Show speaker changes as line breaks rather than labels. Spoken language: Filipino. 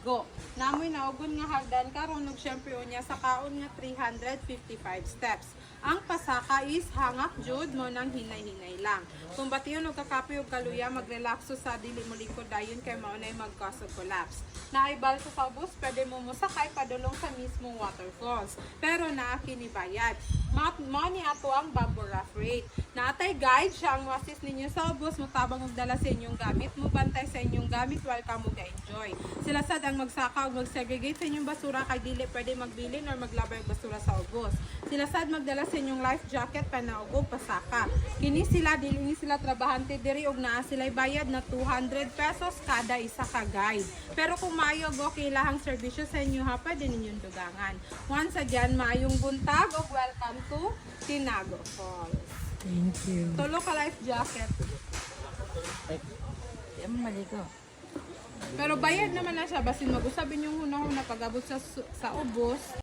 Go. Namoy naugon nga hagdan karon ug syempre unya sa kaon nga 355 steps. Ang pasaka is hangak jud mo nang hinay-hinay lang. Kung batiyon og kakape og kaluya magrelakso sa dili mo likod dayon kay mao nay mag-cause of collapse. Naay balsa sa bus pwede mo musakay padulong sa mismong waterfalls. Pero naa kini bayad. Mao ni ato ang bamboo raft rate. Naatay guide siya ang assist ninyo sa bus mo tabang og dala sa inyong gamit mo bantay sa inyong gamit while kamo ga-enjoy. Sila sad ang magsaka o mag-segregate sa inyong basura kay dili pwede magbilin or maglabay og basura sa ubos. Sila sad magdala sa inyong life jacket panaog og pasaka. Kini sila dili sila trabahante diri og naa sila'y bayad na 200 pesos kada isa ka guide. Pero kung maayo go kilahang serbisyo sa inyo ha pwede ninyong dugangan. Once again, maayong buntag og welcome to Tinago Falls.
Thank you.
Tulo ka life jacket.
Maligo.
Pero bayad naman na siya basin mag-usabin yung hunahuna pag-abot sa ubos.